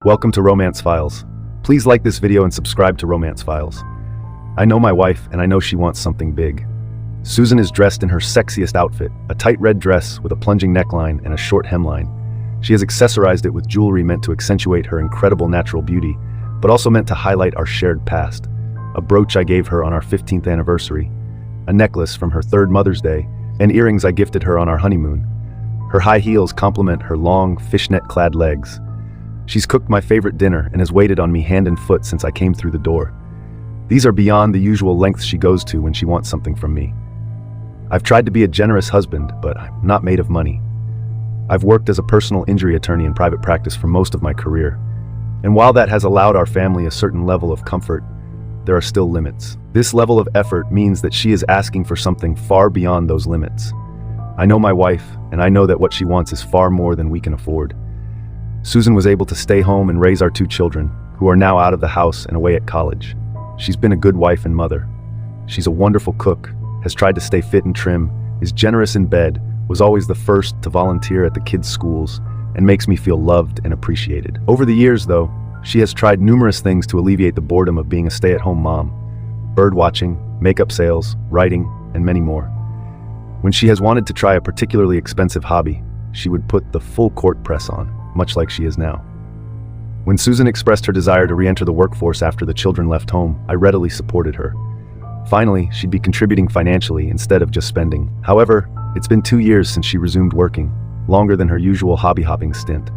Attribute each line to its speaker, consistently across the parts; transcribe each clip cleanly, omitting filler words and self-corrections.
Speaker 1: Welcome to Romance Files. Please like this video and subscribe to Romance Files. I know my wife, and I know she wants something big. Susan is dressed in her sexiest outfit, a tight red dress with a plunging neckline and a short hemline. She has accessorized it with jewelry meant to accentuate her incredible natural beauty, but also meant to highlight our shared past. A brooch I gave her on our 15th anniversary, a necklace from her third Mother's Day, and earrings I gifted her on our honeymoon. Her high heels complement her long, fishnet-clad legs. She's cooked my favorite dinner and has waited on me hand and foot since I came through the door. These are beyond the usual lengths she goes to when she wants something from me. I've tried to be a generous husband, but I'm not made of money. I've worked as a personal injury attorney in private practice for most of my career. And while that has allowed our family a certain level of comfort, there are still limits. This level of effort means that she is asking for something far beyond those limits. I know my wife, and I know that what she wants is far more than we can afford. Susan was able to stay home and raise our two children, who are now out of the house and away at college. She's been a good wife and mother. She's a wonderful cook, has tried to stay fit and trim, is generous in bed, was always the first to volunteer at the kids' schools, and makes me feel loved and appreciated. Over the years, though, she has tried numerous things to alleviate the boredom of being a stay-at-home mom. Bird watching, makeup sales, writing, and many more. When she has wanted to try a particularly expensive hobby, she would put the full court press on, much like she is now. When Susan expressed her desire to re-enter the workforce after the children left home, I readily supported her. Finally, she'd be contributing financially instead of just spending. However, it's been 2 years since she resumed working, longer than her usual hobby-hopping stint.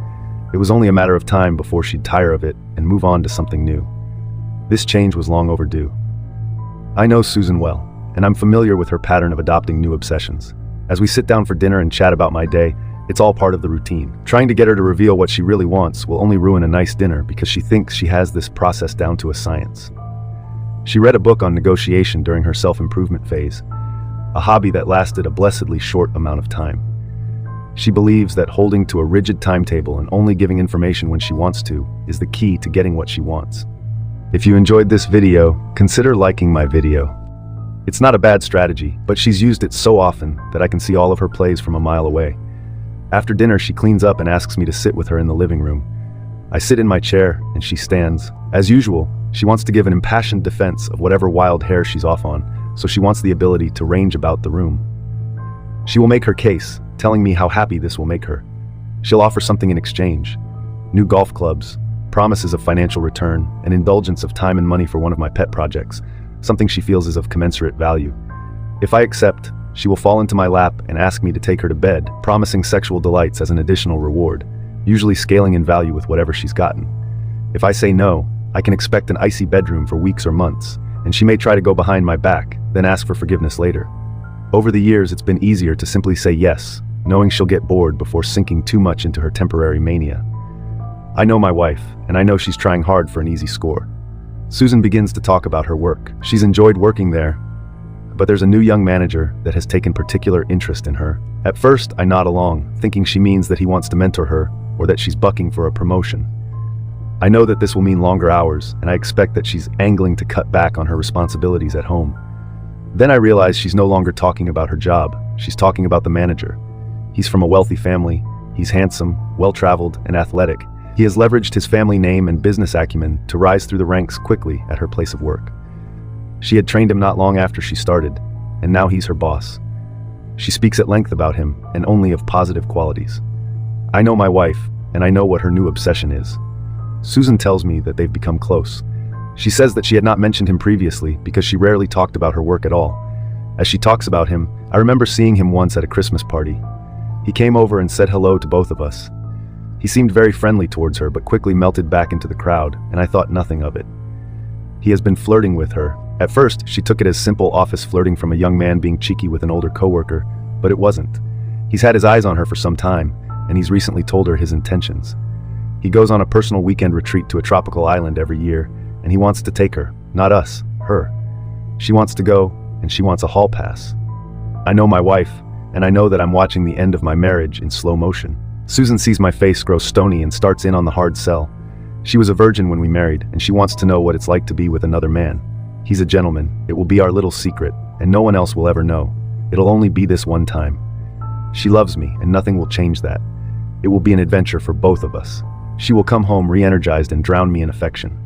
Speaker 1: It was only a matter of time before she'd tire of it and move on to something new. This change was long overdue. I know Susan well, and I'm familiar with her pattern of adopting new obsessions. As we sit down for dinner and chat about my day, it's all part of the routine. Trying to get her to reveal what she really wants will only ruin a nice dinner because she thinks she has this process down to a science. She read a book on negotiation during her self-improvement phase, a hobby that lasted a blessedly short amount of time. She believes that holding to a rigid timetable and only giving information when she wants to is the key to getting what she wants. If you enjoyed this video, consider liking my video. It's not a bad strategy, but she's used it so often that I can see all of her plays from a mile away. After dinner, she cleans up and asks me to sit with her in the living room. I sit in my chair and she stands. As usual, she wants to give an impassioned defense of whatever wild hair she's off on, so she wants the ability to range about the room. She will make her case, telling me how happy this will make her. She'll offer something in exchange: new golf clubs, promises of financial return, and indulgence of time and money for one of my pet projects, something she feels is of commensurate value. If I accept, she will fall into my lap and ask me to take her to bed, promising sexual delights as an additional reward, usually scaling in value with whatever she's gotten. If I say no, I can expect an icy bedroom for weeks or months, and she may try to go behind my back, then ask for forgiveness later. Over the years, it's been easier to simply say yes, knowing she'll get bored before sinking too much into her temporary mania. I know my wife, and I know she's trying hard for an easy score. Susan begins to talk about her work. She's enjoyed working there, but there's a new young manager that has taken particular interest in her. At first, I nod along, thinking she means that he wants to mentor her, or that she's bucking for a promotion. I know that this will mean longer hours, and I expect that she's angling to cut back on her responsibilities at home. Then I realize she's no longer talking about her job. She's talking about the manager. He's from a wealthy family. He's handsome, well-traveled, and athletic. He has leveraged his family name and business acumen to rise through the ranks quickly at her place of work. She had trained him not long after she started, and now he's her boss. She speaks at length about him, and only of positive qualities. I know my wife, and I know what her new obsession is. Susan tells me that they've become close. She says that she had not mentioned him previously because she rarely talked about her work at all. As she talks about him, I remember seeing him once at a Christmas party. He came over and said hello to both of us. He seemed very friendly towards her, but quickly melted back into the crowd, and I thought nothing of it. He has been flirting with her. At first, she took it as simple office flirting from a young man being cheeky with an older coworker, but it wasn't. He's had his eyes on her for some time, and he's recently told her his intentions. He goes on a personal weekend retreat to a tropical island every year, and he wants to take her, not us, her. She wants to go, and she wants a hall pass. I know my wife, and I know that I'm watching the end of my marriage in slow motion. Susan sees my face grow stony and starts in on the hard sell. She was a virgin when we married, and she wants to know what it's like to be with another man. He's a gentleman. It will be our little secret, and no one else will ever know. It'll only be this one time. She loves me, and nothing will change that. It will be an adventure for both of us. She will come home re-energized and drown me in affection.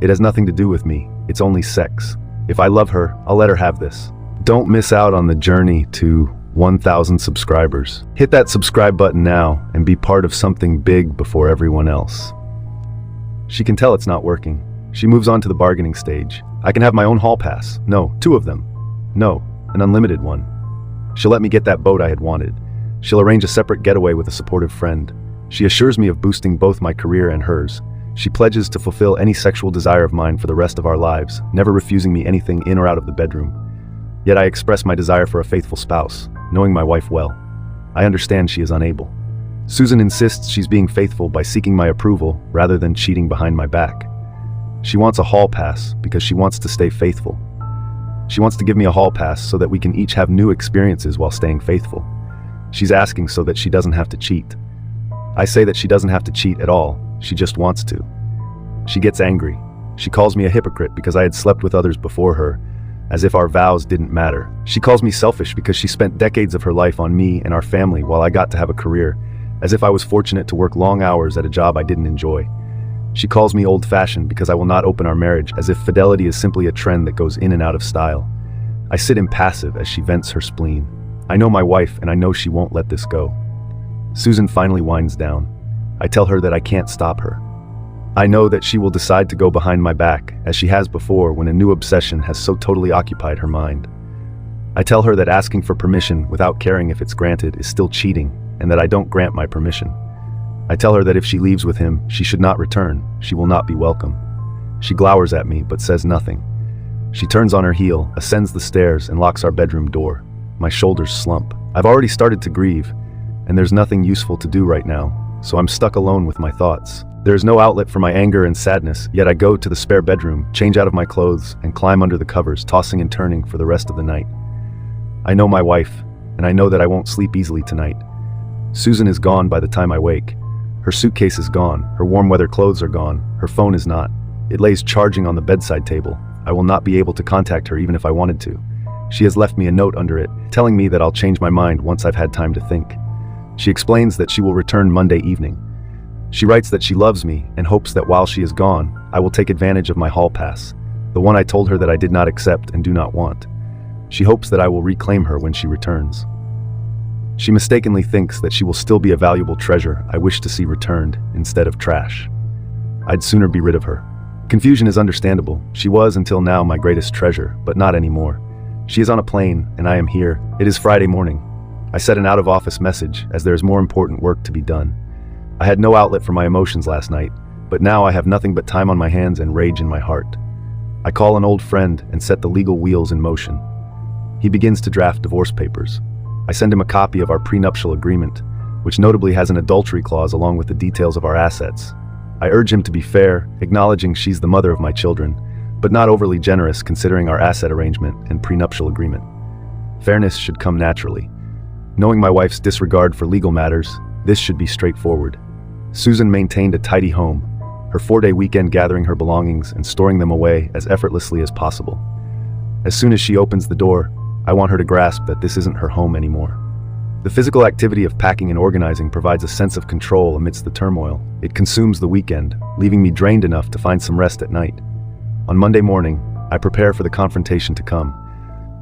Speaker 1: It has nothing to do with me, it's only sex. If I love her, I'll let her have this. Don't miss out on the journey to 1,000 subscribers. Hit that subscribe button now and be part of something big before everyone else. She can tell it's not working. She moves on to the bargaining stage. I can have my own hall pass. No, 2 of them. No, an unlimited one. She'll let me get that boat I had wanted. She'll arrange a separate getaway with a supportive friend. She assures me of boosting both my career and hers. She pledges to fulfill any sexual desire of mine for the rest of our lives, never refusing me anything in or out of the bedroom. Yet I express my desire for a faithful spouse, knowing my wife well. I understand she is unable. Susan insists she's being faithful by seeking my approval rather than cheating behind my back. She wants a hall pass because she wants to stay faithful. She wants to give me a hall pass so that we can each have new experiences while staying faithful. She's asking so that she doesn't have to cheat. I say that she doesn't have to cheat at all, she just wants to. She gets angry. She calls me a hypocrite because I had slept with others before her, as if our vows didn't matter. She calls me selfish because she spent decades of her life on me and our family while I got to have a career, as if I was fortunate to work long hours at a job I didn't enjoy. She calls me old-fashioned because I will not open our marriage, as if fidelity is simply a trend that goes in and out of style. I sit impassive as she vents her spleen. I know my wife, and I know she won't let this go. Susan finally winds down. I tell her that I can't stop her. I know that she will decide to go behind my back, as she has before when a new obsession has so totally occupied her mind. I tell her that asking for permission without caring if it's granted is still cheating, and that I don't grant my permission. I tell her that if she leaves with him, she should not return. She will not be welcome. She glowers at me, but says nothing. She turns on her heel, ascends the stairs, and locks our bedroom door. My shoulders slump. I've already started to grieve, and there's nothing useful to do right now, so I'm stuck alone with my thoughts. There is no outlet for my anger and sadness, yet I go to the spare bedroom, change out of my clothes, and climb under the covers, tossing and turning for the rest of the night. I know my wife, and I know that I won't sleep easily tonight. Susan is gone by the time I wake. Her suitcase is gone, her warm weather clothes are gone, her phone is not. It lays charging on the bedside table. I will not be able to contact her even if I wanted to. She has left me a note under it, telling me that I'll change my mind once I've had time to think. She explains that she will return Monday evening. She writes that she loves me and hopes that while she is gone, I will take advantage of my hall pass, the one I told her that I did not accept and do not want. She hopes that I will reclaim her when she returns. She mistakenly thinks that she will still be a valuable treasure I wish to see returned instead of trash. I'd sooner be rid of her. Confusion is understandable. She was until now my greatest treasure, but not anymore. She is on a plane, and I am here. It is Friday morning. I set an out-of-office message, as there is more important work to be done. I had no outlet for my emotions last night, but now I have nothing but time on my hands and rage in my heart. I call an old friend and set the legal wheels in motion. He begins to draft divorce papers. I send him a copy of our prenuptial agreement, which notably has an adultery clause along with the details of our assets. I urge him to be fair, acknowledging she's the mother of my children, but not overly generous considering our asset arrangement and prenuptial agreement. Fairness should come naturally. Knowing my wife's disregard for legal matters, this should be straightforward. Susan maintained a tidy home, her 4-day weekend gathering her belongings and storing them away as effortlessly as possible. As soon as she opens the door, I want her to grasp that this isn't her home anymore. The physical activity of packing and organizing provides a sense of control amidst the turmoil. It consumes the weekend, leaving me drained enough to find some rest at night. On Monday morning, I prepare for the confrontation to come.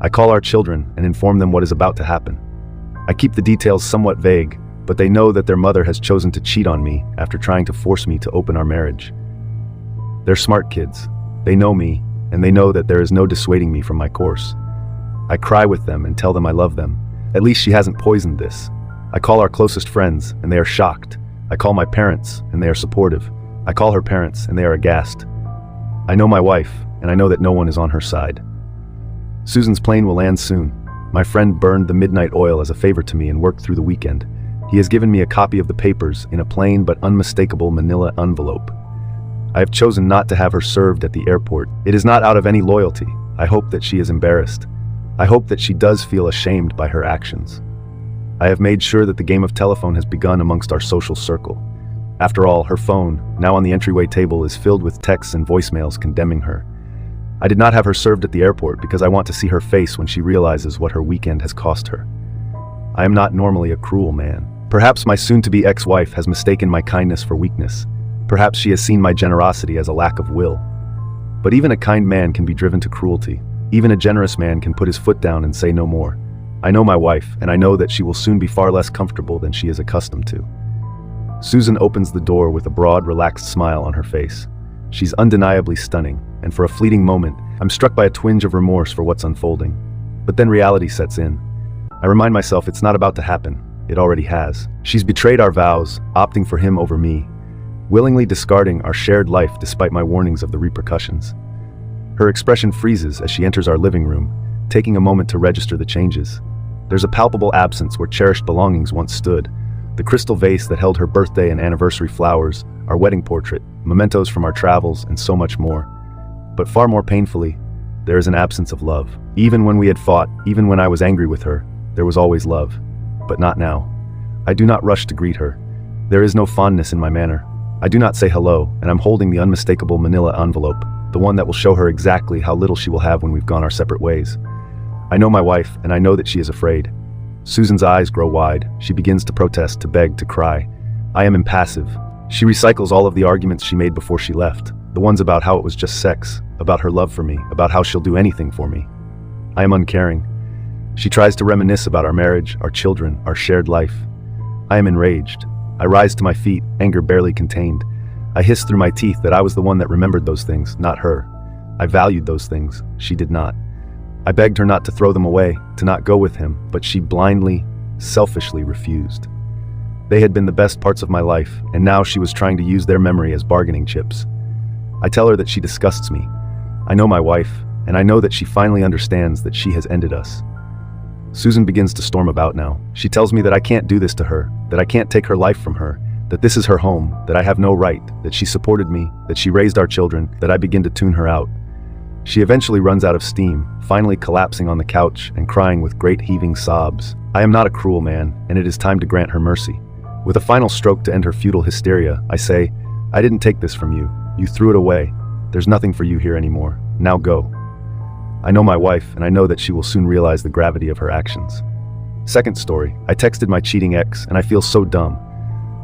Speaker 1: I call our children and inform them what is about to happen. I keep the details somewhat vague, but they know that their mother has chosen to cheat on me after trying to force me to open our marriage. They're smart kids. They know me, and they know that there is no dissuading me from my course. I cry with them and tell them I love them. At least she hasn't poisoned this. I call our closest friends, and they are shocked. I call my parents, and they are supportive. I call her parents, and they are aghast. I know my wife, and I know that no one is on her side. Susan's plane will land soon. My friend burned the midnight oil as a favor to me and worked through the weekend. He has given me a copy of the papers in a plain but unmistakable manila envelope. I have chosen not to have her served at the airport. It is not out of any loyalty. I hope that she is embarrassed. I hope that she does feel ashamed by her actions. I have made sure that the game of telephone has begun amongst our social circle. After all, her phone, now on the entryway table, is filled with texts and voicemails condemning her. I did not have her served at the airport because I want to see her face when she realizes what her weekend has cost her. I am not normally a cruel man. Perhaps my soon-to-be ex-wife has mistaken my kindness for weakness. Perhaps she has seen my generosity as a lack of will. But even a kind man can be driven to cruelty. Even a generous man can put his foot down and say no more. I know my wife, and I know that she will soon be far less comfortable than she is accustomed to. Susan opens the door with a broad, relaxed smile on her face. She's undeniably stunning, and for a fleeting moment, I'm struck by a twinge of remorse for what's unfolding. But then reality sets in. I remind myself it's not about to happen. It already has. She's betrayed our vows, opting for him over me, willingly discarding our shared life despite my warnings of the repercussions. Her expression freezes as she enters our living room, taking a moment to register the changes. There's a palpable absence where cherished belongings once stood. The crystal vase that held her birthday and anniversary flowers, our wedding portrait, mementos from our travels, and so much more. But far more painfully, there is an absence of love. Even when we had fought, even when I was angry with her, there was always love. But not now. I do not rush to greet her. There is no fondness in my manner. I do not say hello, and I'm holding the unmistakable manila envelope, the one that will show her exactly how little she will have when we've gone our separate ways. I know my wife, and I know that she is afraid. Susan's eyes grow wide. She begins to protest, to beg, to cry. I am impassive. She recycles all of the arguments she made before she left, the ones about how it was just sex, about her love for me, about how she'll do anything for me. I am uncaring. She tries to reminisce about our marriage, our children, our shared life. I am enraged. I rise to my feet, anger barely contained. I hiss through my teeth that I was the one that remembered those things, not her. I valued those things. She did not. I begged her not to throw them away, to not go with him, but she blindly, selfishly refused. They had been the best parts of my life, and now she was trying to use their memory as bargaining chips. I tell her that she disgusts me. I know my wife, and I know that she finally understands that she has ended us. Susan begins to storm about now. She tells me that I can't do this to her, that I can't take her life from her, that this is her home, that I have no right, that she supported me, that she raised our children, that I begin to tune her out. She eventually runs out of steam, finally collapsing on the couch and crying with great heaving sobs. I am not a cruel man, and it is time to grant her mercy. With a final stroke to end her futile hysteria, I say, I didn't take this from you. You threw it away. There's nothing for you here anymore. Now go. I know my wife, and I know that she will soon realize the gravity of her actions. Second story, I texted my cheating ex, and I feel so dumb.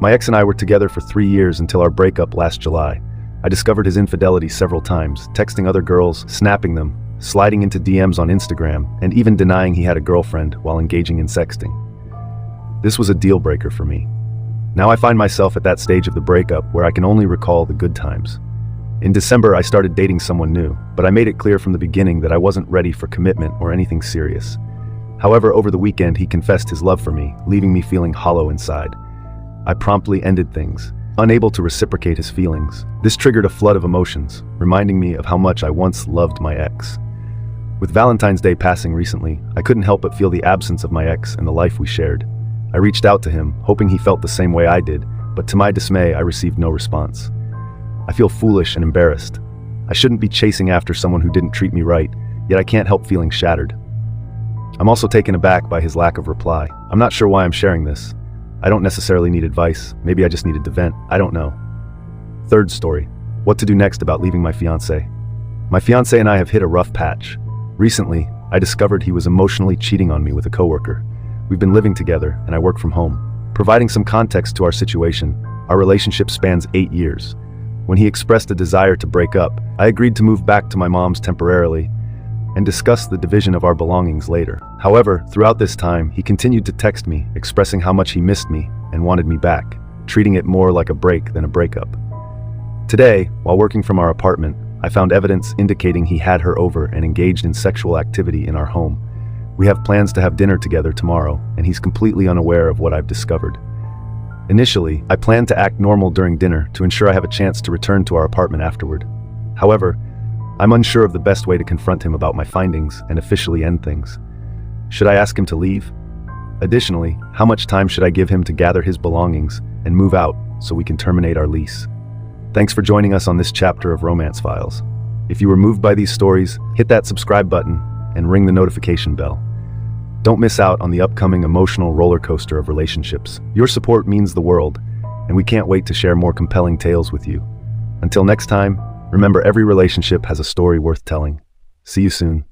Speaker 1: My ex and I were together for 3 years until our breakup last July. I discovered his infidelity several times, texting other girls, snapping them, sliding into DMs on Instagram, and even denying he had a girlfriend while engaging in sexting. This was a deal breaker for me. Now I find myself at that stage of the breakup where I can only recall the good times. In December, I started dating someone new, but I made it clear from the beginning that I wasn't ready for commitment or anything serious. However, over the weekend, he confessed his love for me, leaving me feeling hollow inside. I promptly ended things, unable to reciprocate his feelings. This triggered a flood of emotions, reminding me of how much I once loved my ex. With Valentine's Day passing recently, I couldn't help but feel the absence of my ex and the life we shared. I reached out to him, hoping he felt the same way I did, but to my dismay, I received no response. I feel foolish and embarrassed. I shouldn't be chasing after someone who didn't treat me right, yet I can't help feeling shattered. I'm also taken aback by his lack of reply. I'm not sure why I'm sharing this. I don't necessarily need advice. Maybe I just needed to vent. I don't know. Third story. What to do next about leaving my fiancé. My fiancé and I have hit a rough patch. Recently, I discovered he was emotionally cheating on me with a coworker. We've been living together, and I work from home. Providing some context to our situation, our relationship spans 8 years. When he expressed a desire to break up, I agreed to move back to my mom's temporarily and discuss the division of our belongings later. However, throughout this time, he continued to text me, expressing how much he missed me and wanted me back, treating it more like a break than a breakup. Today, while working from our apartment, I found evidence indicating he had her over and engaged in sexual activity in our home. We have plans to have dinner together tomorrow, and he's completely unaware of what I've discovered. Initially, I planned to act normal during dinner to ensure I have a chance to return to our apartment afterward. However, I'm unsure of the best way to confront him about my findings and officially end things. Should I ask him to leave? Additionally, how much time should I give him to gather his belongings and move out so we can terminate our lease? Thanks for joining us on this chapter of Romance Files. If you were moved by these stories, hit that subscribe button and ring the notification bell. Don't miss out on the upcoming emotional roller coaster of relationships. Your support means the world, and we can't wait to share more compelling tales with you. Until next time, remember every relationship has a story worth telling. See you soon.